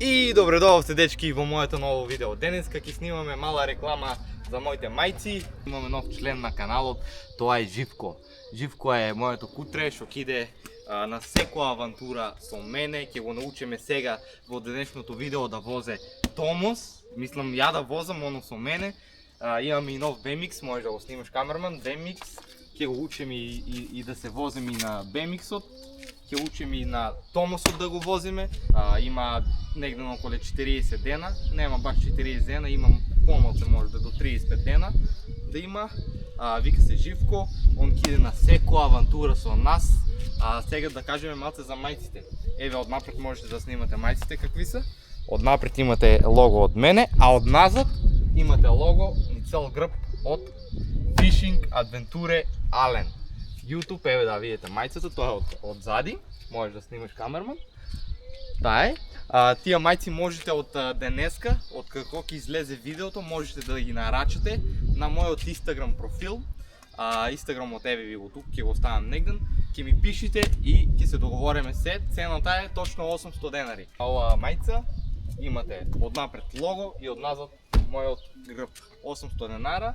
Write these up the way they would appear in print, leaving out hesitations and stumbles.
И добре дојавте дечки во моето ново видео. Денеска ќе снимаме мала реклама за моите мајци. Имаме нов член на каналот, тоа е Живко. Живко е моето кутре што ќе иде на секоја авантура со мене. Ќе го научиме сега во денешното видео да возе Томос. Мислам ја да возам, оно со мене. Имаме и нов BMX, можеш да го снимаш камерман, BMX. Ќе го учиме и да се возиме и на BMX-от. Ќе учиме и на Томосот да го возиме. Има негде на околу 40 дена, нема баш 40 дена, имам помалце може до 35 дена да има. Вика се Живко, он ќе иде на секоја авантура со нас. Сега да кажеме малце за мајците. Еве однапред можете да снимате мајците какви се. Однапред имате лого од мене, а од назад имате лого ни цел грб од Fishing Adventure Allen. YouTube, еве да видите мајцата, тоа е од зади, можеш да снимаш камерман. Таа е. Тие мајци можете од денеска, од како ќе излезе видеото, можете да ги нарачате на мојот Instagram профил. Instagramот еве ви го тук, ќе го оставам негден. Ќе ми пишите и ќе се договориме се. Цената е точно 800 денари. Ова мајца имате однапред лого и од назад мојот грб. 800 денара.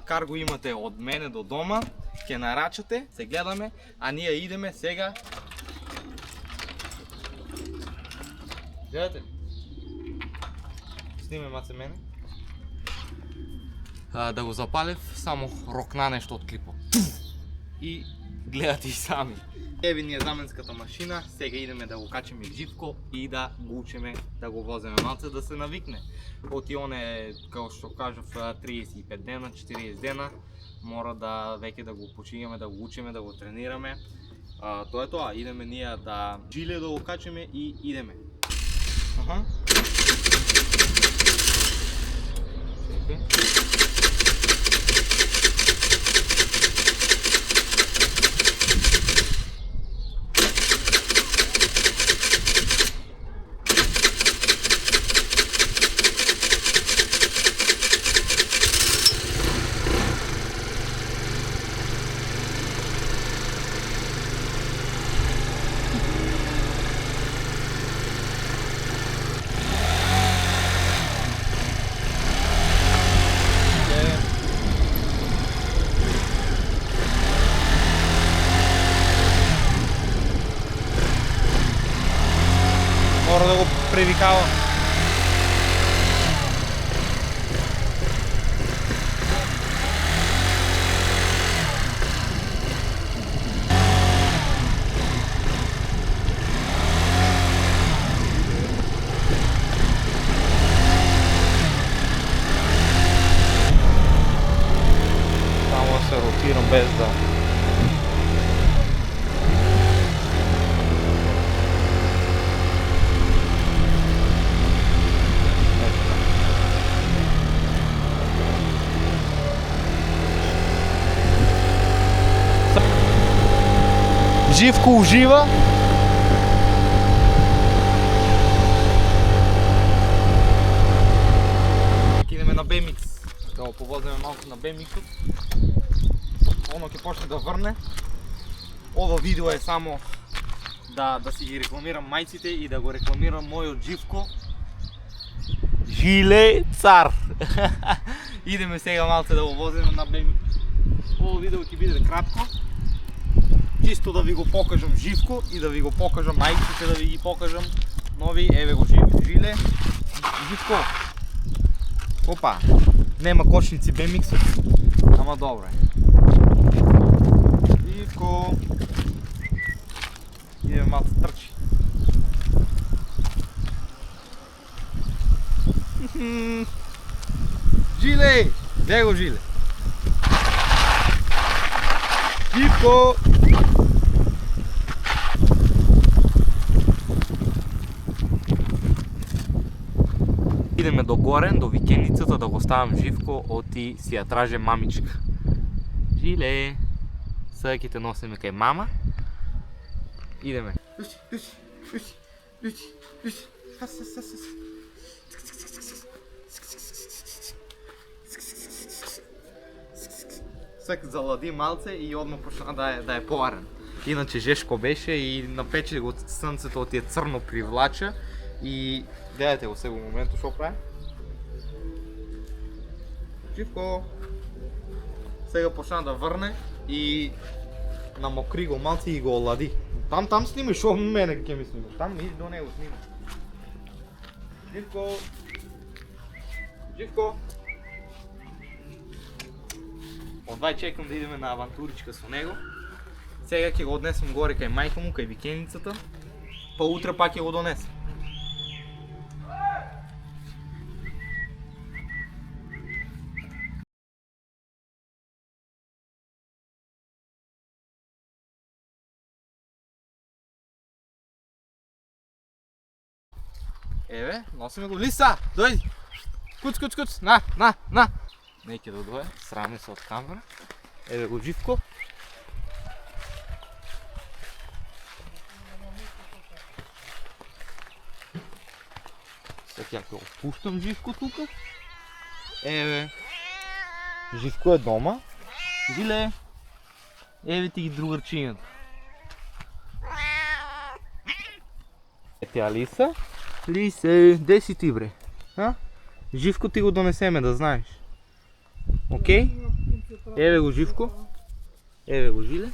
Карго имате од мене до дома. Ќе нарачате, се гледаме, а ние идеме сега. Гледате ли? Сниме маце мене. Да го запалев, само рокна нешто од клипот. И гледате и сами. Еве ни е заменската машина, сега идеме да го качиме Живко и да го учиме да го возиме малце, да се навикне. Оти он е, како што кажав, 35 дена, 40 дена. Мора да веќе да го почињаме, да го учиме, да го тренираме. Тоа е тоа, идеме ние да жиле да го качиме и идеме. Мора да го привикавам. Само се ротирам без да... Живко ужива. Идеме на BMX, да го повозиме малку на BMX-от. Оно ќе почне да врне. Ова видео е само да си ги рекламирам мајците и да го рекламирам мојот Живко. Жиле цар! Идеме сега малце да го возиме на BMX. Ово видео ќе биде кратко. Чисто да ви го покажам Живко и да ви го покажам мајците, да ви ги покажам нови. Еве го Жиле. Живко. Опа. Нема кочници BMX-от. Ама добре. Живко. Идеме малце трчи. Жиле. Где го Жиле? Живко. Идеме до Горен, до викендицата, да го ставам Живко, оти си ја траже мамичка. Жиле, сега ќе те носиме кај мама. Идеме. Сега залади малце и одма почна да е поарен. Иначе жешко беше и напече го сонцето, оти е црно привлача И гледайте го сега в момента, що прави. Живко! Сега почна да върне и намокри го малци и го олади. Там снимай, шо мене ке ми снимаш. Там иди до него снимай. Живко! Живко! Отвај чекам да идеме на авантуричка со него. Сега ќе го однесем горе кај мајка му, кај викеницата. Па утре пак ќе го донесем. Еве, носиме го. Лиса, дојди! Куц! На! Неќе да дојде, сраме се од камера. Еве го Живко. Сега ќе го пуштам Живко тука. Еве. Живко е дома. Жиле. Еве ти ги другарчињата. Тя Лиса. Лисе, де си ти бре? А? Живко ти го донесеме, да знаеш. Окей? Еве го Живко. Еве го Жиле.